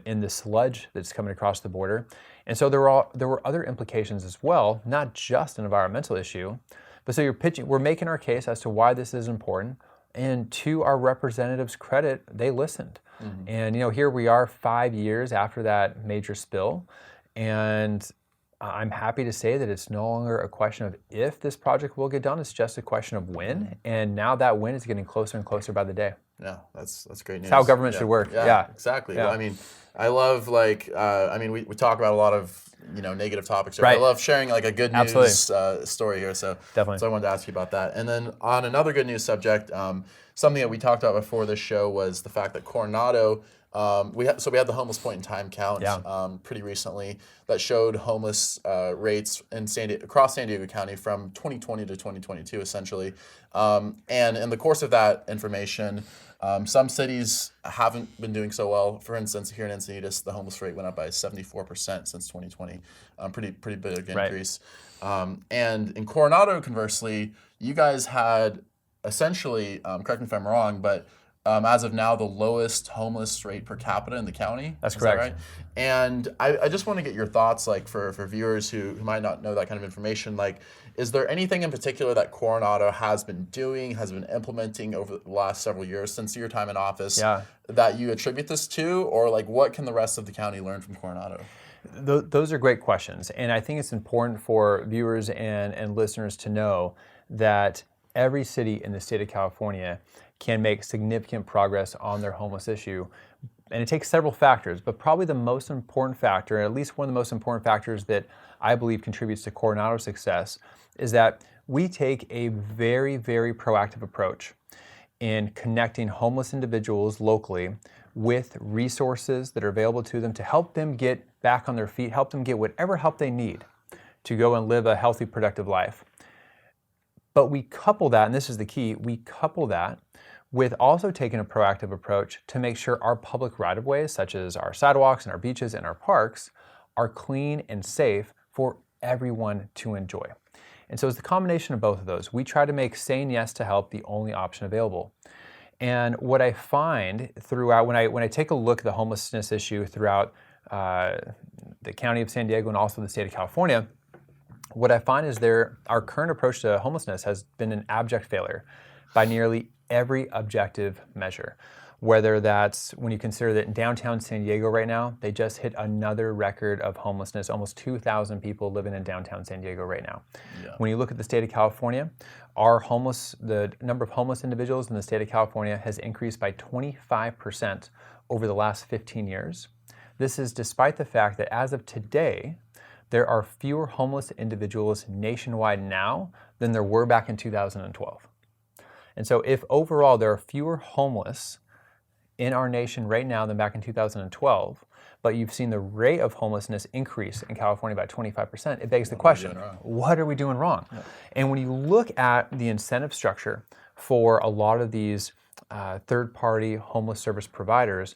in the sludge that's coming across the border. And so there were other implications as well, not just an environmental issue. But so we're making our case as to why this is important. And to our representatives' credit, they listened. Mm-hmm. And here we are 5 years after that major spill. And I'm happy to say that it's no longer a question of if this project will get done, it's just a question of when. And now that when is getting closer and closer by the day.
Yeah, that's great news.
It's how government should work. Yeah.
Exactly.
Yeah.
Well, I mean, I love we talk about a lot of negative topics here.
Right.
I love sharing like a good
Absolutely.
news story here. So
Definitely.
So I wanted to ask you about that. And then on another good news subject, something that we talked about before this show was the fact that Coronado. We had the homeless point in time count pretty recently that showed homeless rates in across San Diego County from 2020 to 2022 essentially, and in the course of that information, some cities haven't been doing so well. For instance, here in Encinitas, the homeless rate went up by 74% since 2020, pretty big increase. Right. And in Coronado, conversely, you guys had essentially, correct me if I'm wrong, but as of now, the lowest homeless rate per capita in the county.
That's correct.
That right? And I just want to get your thoughts, like for viewers who might not know that kind of information. Like, is there anything in particular that Coronado has been doing, has been implementing over the last several years since your time in office that you attribute this to, or like what can the rest of the county learn from Coronado?
Those are great questions, and I think it's important for viewers and listeners to know that every city in the state of California can make significant progress on their homeless issue. And it takes several factors, but probably the most important factor, at least one of the most important factors that I believe contributes to Coronado's success, is that we take a very, very proactive approach in connecting homeless individuals locally with resources that are available to them to help them get back on their feet, help them get whatever help they need to go and live a healthy, productive life. But we couple that, and this is the key, we couple that with also taking a proactive approach to make sure our public right-of-ways, such as our sidewalks and our beaches and our parks, are clean and safe for everyone to enjoy. And so it's the combination of both of those. We try to make saying yes to help the only option available. And what I find throughout, when I take a look at the homelessness issue throughout the county of San Diego and also the state of California, what I find is our current approach to homelessness has been an abject failure by nearly every objective measure. Whether that's when you consider that in downtown San Diego right now, they just hit another record of homelessness, almost 2,000 people living in downtown San Diego right now. Yeah. When you look at the state of California, the number of homeless individuals in the state of California has increased by 25% over the last 15 years. This is despite the fact that as of today, there are fewer homeless individuals nationwide now than there were back in 2012. And so if overall there are fewer homeless in our nation right now than back in 2012, but you've seen the rate of homelessness increase in California by 25%, it begs the question, what are we doing wrong? Yeah. And when you look at the incentive structure for a lot of these third-party homeless service providers,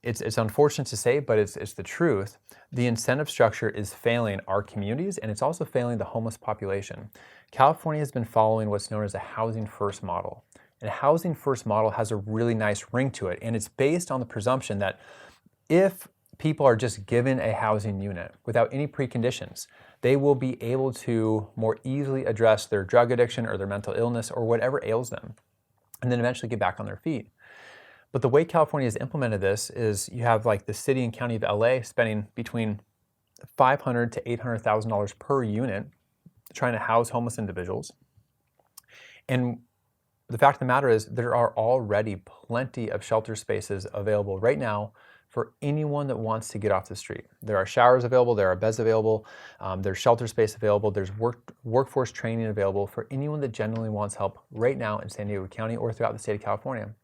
it's unfortunate to say, but it's the truth. The incentive structure is failing our communities, and it's also failing the homeless population. California has been following what's known as a housing first model. And a housing first model has a really nice ring to it, and it's based on the presumption that if people are just given a housing unit without any preconditions, they will be able to more easily address their drug addiction or their mental illness or whatever ails them, and then eventually get back on their feet. But the way California has implemented this is you have like the city and county of LA spending between $500,000 to $800,000 per unit trying to house homeless individuals. And the fact of the matter is there are already plenty of shelter spaces available right now for anyone that wants to get off the street. There are showers available, there are beds available, there's shelter space available, there's workforce training available for anyone that genuinely wants help right now in San Diego County or throughout the state of California.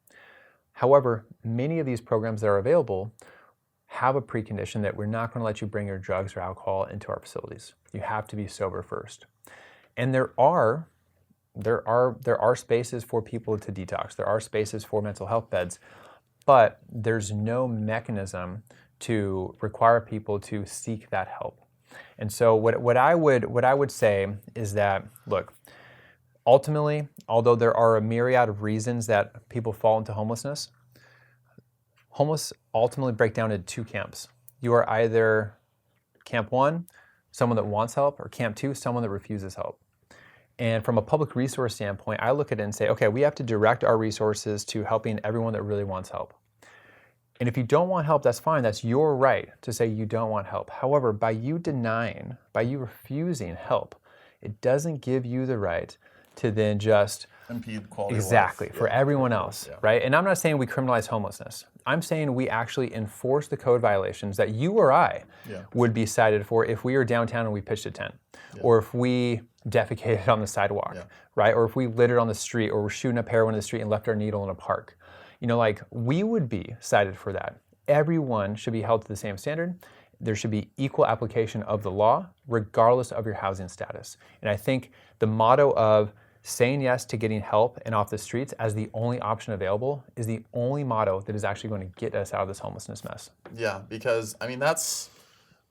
However, many of these programs that are available have a precondition that we're not going to let you bring your drugs or alcohol into our facilities. You have to be sober first. And there are spaces for people to detox. There are spaces for mental health beds, but there's no mechanism to require people to seek that help. And so what I would say is that, look, ultimately, although there are a myriad of reasons that people fall into homelessness, homeless ultimately break down into two camps. You are either camp one, someone that wants help, or camp two, someone that refuses help. And from a public resource standpoint, I look at it and say, okay, we have to direct our resources to helping everyone that really wants help. And if you don't want help, that's fine. That's your right to say you don't want help. However, by you refusing help, it doesn't give you the right to then just
impede quality
exactly
of life.
for everyone else, right? And I'm not saying we criminalize homelessness. I'm saying we actually enforce the code violations that you or I would be cited for if we were downtown and we pitched a tent, or if we defecated on the sidewalk, right? Or if we littered on the street, or we're shooting up heroin in the street and left our needle in a park. You know, like, we would be cited for that. Everyone should be held to the same standard. There should be equal application of the law, regardless of your housing status. And I think the motto of saying yes to getting help and off the streets as the only option available is the only motto that is actually going to get us out of this homelessness mess.
Yeah, because, I mean, that's,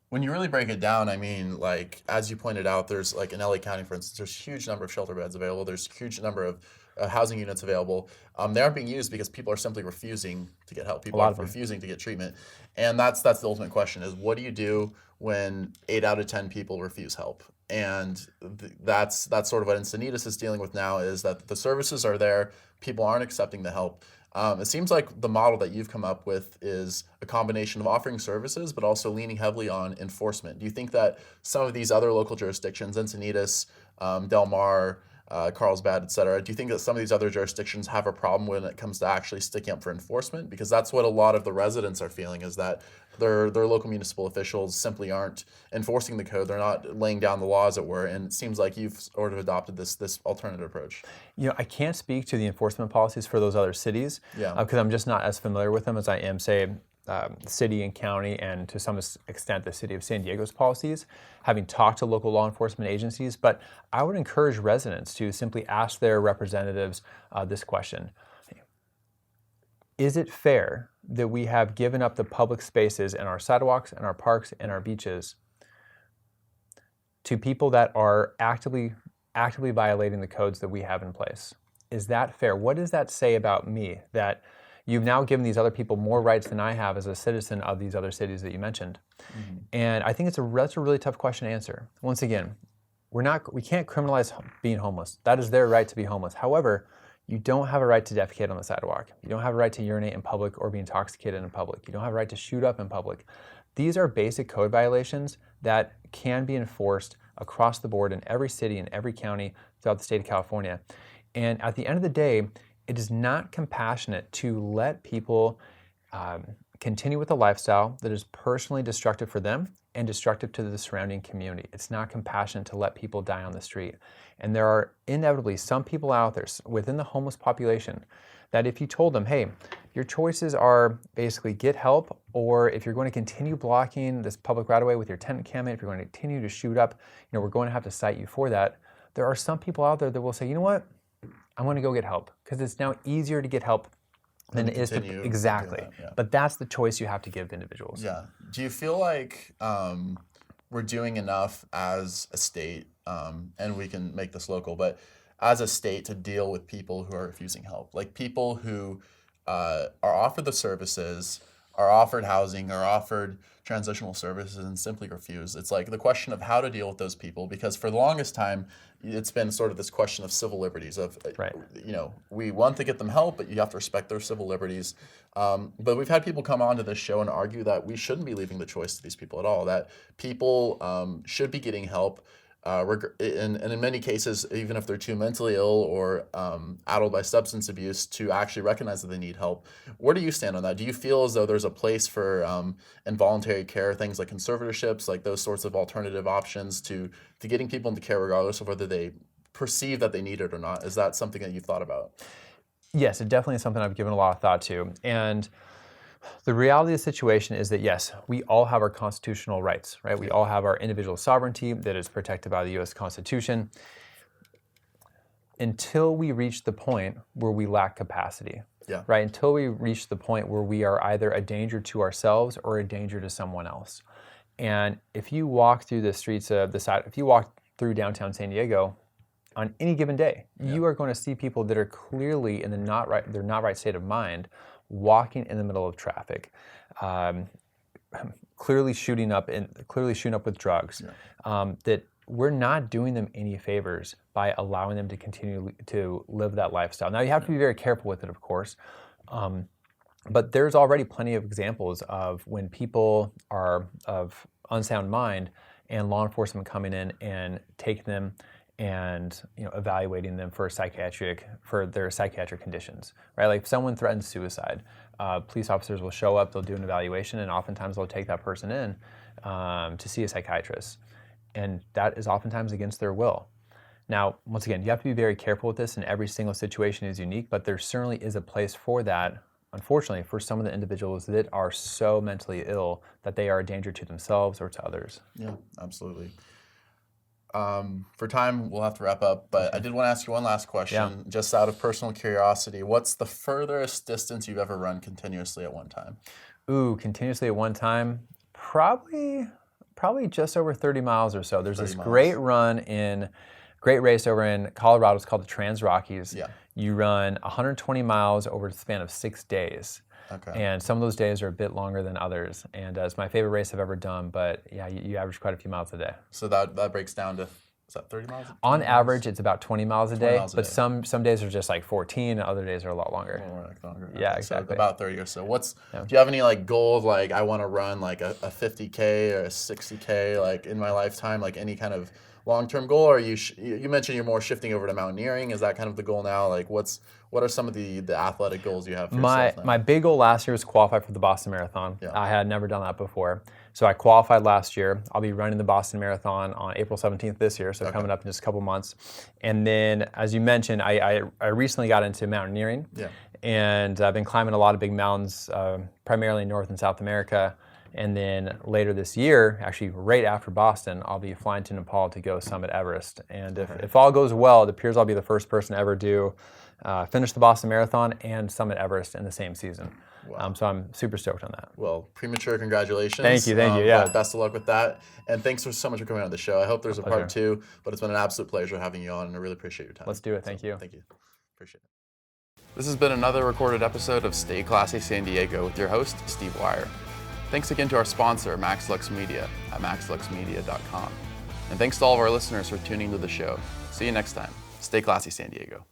when you really break it down, I mean, like, as you pointed out, there's, like, in LA County, for instance, there's a huge number of shelter beds available. There's a huge number of housing units available. They aren't being used because people are simply refusing to get help. People are refusing to get treatment. And that's the ultimate question, is what do you do when 8 out of 10 people refuse help? And that's sort of what Encinitas is dealing with now, is that the services are there, people aren't accepting the help. It seems like the model that you've come up with is a combination of offering services, but also leaning heavily on enforcement. Do you think that some of these other local jurisdictions, Encinitas, Del Mar, Carlsbad, et cetera, do you think that some of these other jurisdictions have a problem when it comes to actually sticking up for enforcement? Because that's what a lot of the residents are feeling, is that their local municipal officials simply aren't enforcing the code. They're not laying down the law, as it were. And it seems like you've sort of adopted this alternative approach.
You know, I can't speak to the enforcement policies for those other cities because I'm just not as familiar with them as I am, say, city and county, and to some extent the city of San Diego's policies, having talked to local law enforcement agencies. But I would encourage residents to simply ask their representatives this question. Is it fair that we have given up the public spaces and our sidewalks and our parks and our beaches to people that are actively violating the codes that we have in place? Is that fair? What does that say about me, that you've now given these other people more rights than I have as a citizen of these other cities that you mentioned? Mm-hmm. And I think that's a really tough question to answer. Once again, we can't criminalize being homeless. That is their right to be homeless. However, you don't have a right to defecate on the sidewalk. You don't have a right to urinate in public or be intoxicated in public. You don't have a right to shoot up in public. These are basic code violations that can be enforced across the board in every city and every county throughout the state of California. And at the end of the day, it is not compassionate to let people continue with a lifestyle that is personally destructive for them and destructive to the surrounding community. It's not compassionate to let people die on the street. And there are inevitably some people out there within the homeless population that if you told them, hey, your choices are basically get help, or if you're going to continue blocking this public right-of-way with your tent encampment, if you're going to continue to shoot up, we're going to have to cite you for that. There are some people out there that will say, you know what, I'm going to go get help, because it's now easier to get help than it is to, exactly. But that's the choice you have to give individuals.
Yeah. Do you feel like we're doing enough as a state, and we can make this local, but as a state, to deal with people who are refusing help? Like people who are offered the services, are offered housing, are offered transitional services, and simply refuse. It's like the question of how to deal with those people, because for the longest time, it's been sort of this question of civil liberties of, we want to get them help, but you have to respect their civil liberties. But we've had people come onto this show and argue that we shouldn't be leaving the choice to these people at all, that people should be getting help. And in many cases, even if they're too mentally ill or addled by substance abuse, to actually recognize that they need help. Where do you stand on that? Do you feel as though there's a place for involuntary care, things like conservatorships, like those sorts of alternative options to getting people into care regardless of whether they perceive that they need it or not? Is that something that you've thought about?
Yes, it definitely is something I've given a lot of thought to. And the reality of the situation is that, yes, we all have our constitutional rights, right? We all have our individual sovereignty that is protected by the U.S. Constitution, until we reach the point where we lack capacity, right? Until we reach the point where we are either a danger to ourselves or a danger to someone else. And if you walk through the streets of if you walk through downtown San Diego on any given day, you are going to see people that are clearly in their not right state of mind, walking in the middle of traffic, clearly shooting up with drugs. That we're not doing them any favors by allowing them to continue to live that lifestyle. Now, you have to be very careful with it, of course, but there's already plenty of examples of when people are of unsound mind and law enforcement coming in and taking them and evaluating them for their psychiatric conditions, right? Like if someone threatens suicide, police officers will show up, they'll do an evaluation, and oftentimes they'll take that person in to see a psychiatrist, and that is oftentimes against their will. Now, once again, you have to be very careful with this, and every single situation is unique, but there certainly is a place for that, unfortunately, for some of the individuals that are so mentally ill that they are a danger to themselves or to others.
Yeah, absolutely. For time, we'll have to wrap up, but I did want to ask you one last question, just out of personal curiosity. What's the furthest distance you've ever run continuously at one time?
Ooh, continuously at one time? Probably just over 30 miles or so. There's this great race over in Colorado. It's called the Trans Rockies.
Yeah.
You run 120 miles over a span of 6 days.
Okay.
And some of those days are a bit longer than others. And it's my favorite race I've ever done, but yeah, you average quite a few miles a day.
So that breaks down to, is that 30 miles?
On average, it's about 20 miles a day,
but
some days are just like 14, and other days are a lot longer.
Longer.
Yeah,
Okay,
exactly.
So about 30 or so. Do you have any like goals, like I want to run like a 50K or a 60K like in my lifetime, like any kind of long-term goal? Or you mentioned you're more shifting over to mountaineering. Is that kind of the goal now? Like what are some of the athletic goals you have for yourself now?
My big goal last year was qualify for the Boston Marathon.
Yeah.
I had never done that before. So I qualified last year. I'll be running the Boston Marathon on April 17th this year, so coming up in just a couple months. And then, as you mentioned, I recently got into mountaineering.
Yeah.
And I've been climbing a lot of big mountains, primarily in North and South America. And then later this year, actually right after Boston, I'll be flying to Nepal to go summit Everest. And if all goes well, it appears I'll be the first person to ever finish the Boston Marathon and summit Everest in the same season. Wow. So I'm super stoked on that.
Well, premature congratulations.
Thank you, yeah.
Best of luck with that. And thanks so much for coming on the show. I hope there's a part 2, but it's been an absolute pleasure having you on, and I really appreciate your time.
Let's do it. Thank you.
Thank you. Appreciate it. This has been another recorded episode of Stay Classy San Diego with your host, Steve Wire. Thanks again to our sponsor, MaxLux Media at maxluxmedia.com. And thanks to all of our listeners for tuning to the show. See you next time. Stay classy, San Diego.